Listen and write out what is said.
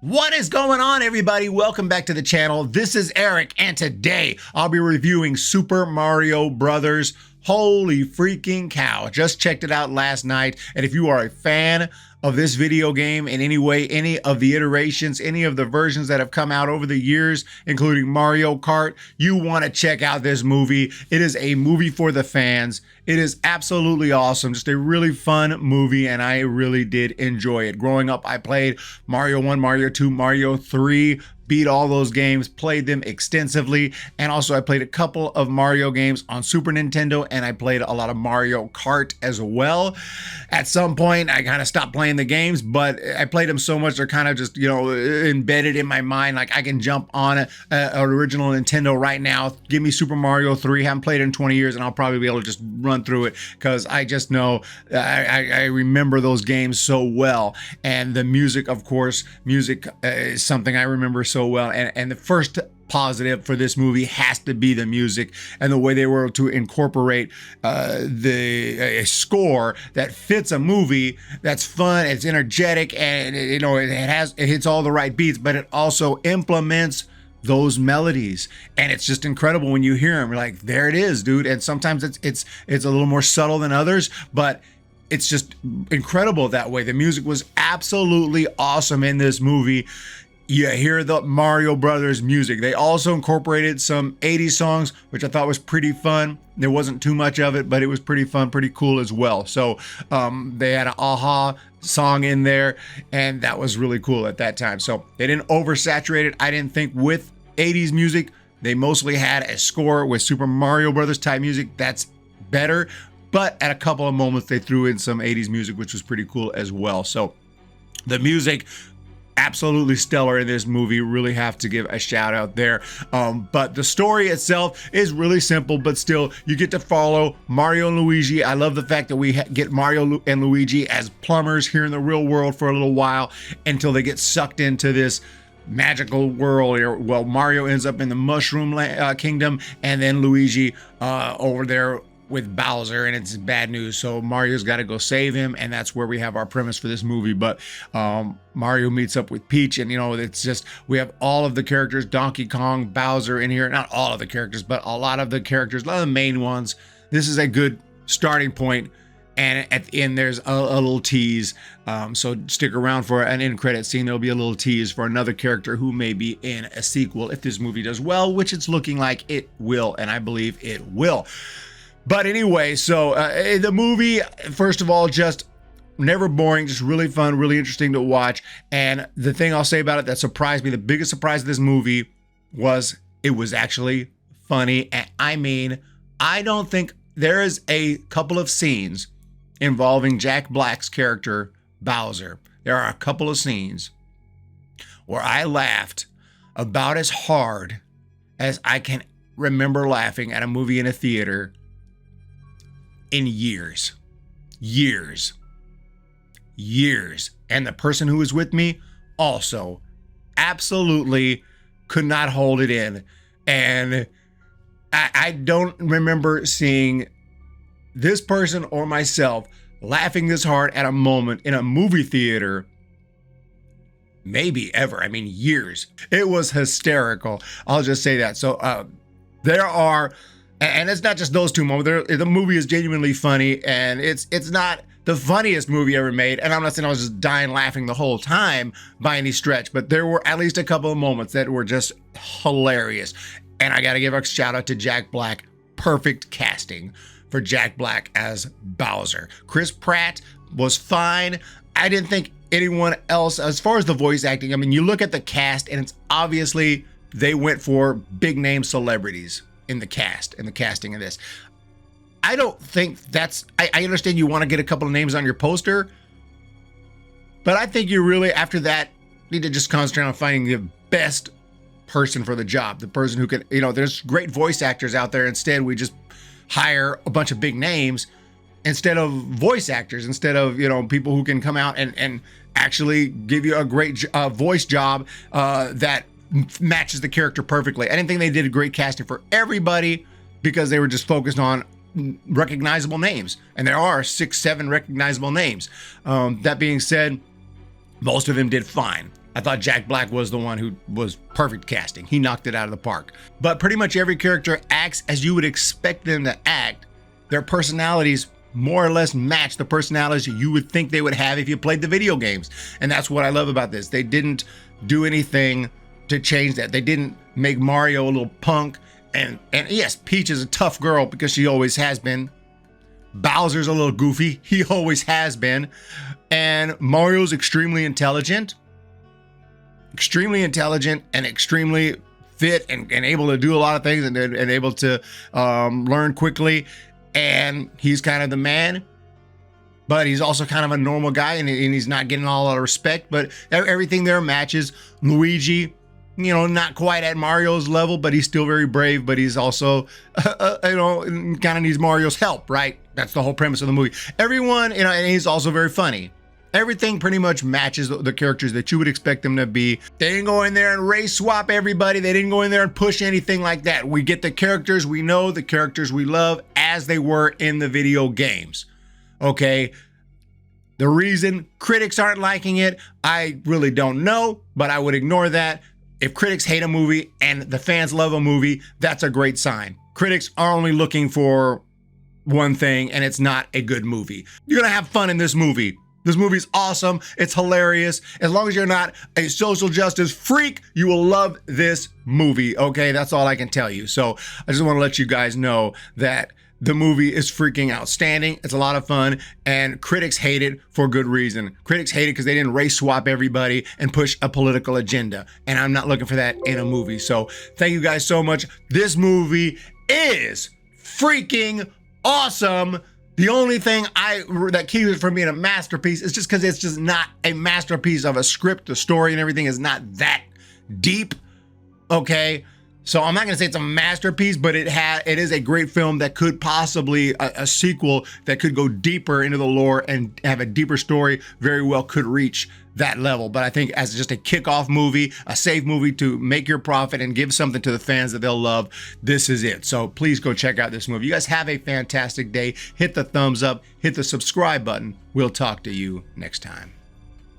What is going on, everybody? Welcome back to the channel. This is Eric, and today I'll be reviewing Super Mario Brothers. Holy freaking cow. Just checked it out last night, and if you are a fan of this video game in any way, any of the iterations, any of the versions that have come out over the years, including Mario Kart, you want to check out this movie. It is a movie for the fans. It is absolutely awesome. Just a really fun movie, and I really did enjoy it. Growing up, I played Mario 1, Mario 2, Mario 3, beat all those games, played them extensively, and also I played a couple of Mario games on Super Nintendo, and I played a lot of Mario Kart as well. At some point, I kind of stopped playing the games, but I played them so much, they're kind of just, embedded in my mind. Like, I can jump on an original Nintendo right now, give me Super Mario 3, haven't played it in 20 years, and I'll probably be able to just run through it, because I just know, I remember those games so well. And the music, of course, is something I remember so well, and the first positive for this movie has to be the music and the way they were able to incorporate a score that fits a movie that's fun, it's energetic, and it hits all the right beats, but it also implements those melodies, and it's just incredible when you hear them. You're like, there it is, dude. And sometimes it's a little more subtle than others, but it's just incredible that way. The music was absolutely awesome in this movie. You hear the Mario Brothers music. They also incorporated some 80s songs, which I thought was pretty fun. There wasn't too much of it, but it was pretty fun, pretty cool as well. So they had an Aha song in there, and that was really cool at that time. So they didn't oversaturate it, I didn't think, with 80s music. They mostly had a score with Super Mario Brothers type music. That's better. But at a couple of moments, they threw in some 80s music, which was pretty cool as well. So the music, absolutely stellar in this movie. Really have to give a shout out there. But the story itself is really simple, but still you get to follow Mario and Luigi. I love the fact that we get Mario and Luigi as plumbers here in the real world for a little while until they get sucked into this magical world. Well, Mario ends up in the Mushroom Kingdom, and then Luigi over there with Bowser, and it's bad news. So Mario's got to go save him, and that's where we have our premise for this movie. But Mario meets up with Peach, and it's just, we have all of the characters, Donkey Kong, Bowser in here. Not all of the characters, but a lot of the characters, a lot of the main ones. This is a good starting point, and at the end there's a little tease. So stick around for an end credit scene. There'll be a little tease for another character who may be in a sequel if this movie does well, which it's looking like it will, and I believe it will. But anyway, so the movie, first of all, just never boring, just really fun, really interesting to watch. And the thing I'll say about it that surprised me, the biggest surprise of this movie, was it was actually funny. And I mean, I don't think there is a couple of scenes involving Jack Black's character, Bowser. There are a couple of scenes where I laughed about as hard as I can remember laughing at a movie in a theater in years. And the person who was with me also absolutely could not hold it in. And I don't remember seeing this person or myself laughing this hard at a moment in a movie theater maybe ever. I mean, years. It was hysterical. I'll just say that. So there are, and it's not just those two moments. The movie is genuinely funny, and it's not the funniest movie ever made. And I'm not saying I was just dying laughing the whole time by any stretch, but there were at least a couple of moments that were just hilarious. And I got to give a shout out to Jack Black. Perfect casting for Jack Black as Bowser. Chris Pratt was fine. I didn't think anyone else, as far as the voice acting, I mean, you look at the cast, and it's obviously they went for big name celebrities in the casting of this. I don't think that's, I understand you want to get a couple of names on your poster, but I think you really, after that, need to just concentrate on finding the best person for the job, the person who can, there's great voice actors out there. Instead, we just hire a bunch of big names instead of voice actors, instead of, people who can come out and actually give you a great voice job that matches the character perfectly. I didn't think they did a great casting for everybody because they were just focused on recognizable names, and there are 6-7 recognizable names. That being said, most of them did fine. I thought Jack Black was the one who was perfect casting. He knocked it out of the park. But pretty much every character acts as you would expect them to act. Their personalities more or less match the personalities you would think they would have if you played the video games. And that's what I love about this. They didn't do anything to change that. They didn't make Mario a little punk. And yes, Peach is a tough girl because she always has been. Bowser's a little goofy. He always has been. And Mario's extremely intelligent and extremely fit and able to do a lot of things and able to learn quickly. And he's kind of the man, but he's also kind of a normal guy, and he's not getting all the respect, but everything there matches. Luigi, you know, not quite at Mario's level, but he's still very brave, but he's also, you know, kind of needs Mario's help, right? That's the whole premise of the movie. Everyone, you know, and he's also very funny. Everything pretty much matches the characters that you would expect them to be. They didn't go in there and race swap everybody. They didn't go in there and push anything like that. We get the characters we know, the characters we love as they were in the video games. Okay. The reason critics aren't liking it, I really don't know, but I would ignore that. If critics hate a movie and the fans love a movie, that's a great sign. Critics are only looking for one thing, and it's not a good movie. You're gonna have fun in this movie. This movie's awesome. It's hilarious. As long as you're not a social justice freak, you will love this movie, okay? That's all I can tell you. So I just want to let you guys know that the movie is freaking outstanding. It's a lot of fun, and critics hate it for good reason. Critics hate it because they didn't race swap everybody and push a political agenda, and I'm not looking for that in a movie. So thank you guys so much. This movie is freaking awesome. The only thing that keeps it from being a masterpiece is just because it's just not a masterpiece of a script. The story and everything is not that deep, okay? So I'm not gonna say it's a masterpiece, but it is a great film that could possibly, a sequel that could go deeper into the lore and have a deeper story, very well could reach that level. But I think as just a kickoff movie, a safe movie to make your profit and give something to the fans that they'll love, this is it. So please go check out this movie. You guys have a fantastic day. Hit the thumbs up, hit the subscribe button. We'll talk to you next time.